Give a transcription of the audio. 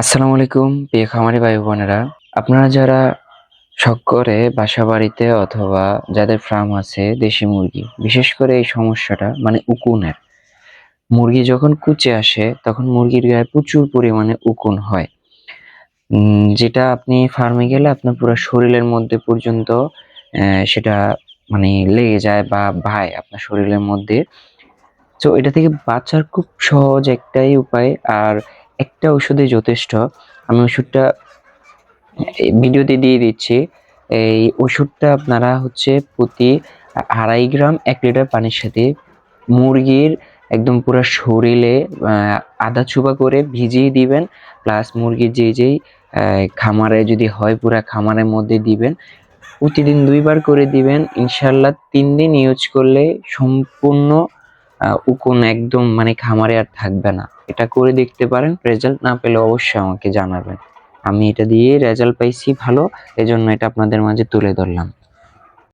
আসসালামু আলাইকুম প্রিয় খামারি ভাই বোনেরা। আপনারা যারা শখ করে বাসা বাড়িতে অথবা যাদের ফার্ম আছে দেশি মুরগি, বিশেষ করে এই সমস্যাটা মানে উকুনের, মুরগি যখন কুচে আসে তখন মুরগির গায়ে প্রচুর পরিমাণে উকুন হয়। যেটা আপনি ফার্মে গেলে আপনার পুরো শরীরের মধ্যে পর্যন্ত সেটা মানে লেগে যায় বা ভায় আপনার শরীরের মধ্যে। তো এটা থেকে বাঁচার খুব সহজ একটাই উপায়, আর একটা ওষুধই যথেষ্ট। আমি ওষুধটা এই ভিডিওতে দিয়ে দিচ্ছি। এই ওষুধটা আপনারা হচ্ছে প্রতি 2.5 গ্রাম 1 লিটার পানির সাথে মুরগির একদম পুরো শরীরে আধা চুবা করে ভিজিয়ে দিবেন। প্লাস মুরগির যেই খামারে যদি হয় পুরা খামারের মধ্যে দিবেন। প্রতিদিন 2 বার করে দিবেন। ইনশাআল্লাহ 3 দিন ইউজ করলে সম্পূর্ণ উকুন একদম মানে খামারে আর থাকবে না। এটা করে দেখতে পারেন। রেজাল্ট না পেলে অবশ্যই আমাকে জানাবেন। আমি এটা দিয়ে রেজাল্ট পাইছি ভালো, এজন্য এটা আপনাদের মাঝে তুলে ধরলাম।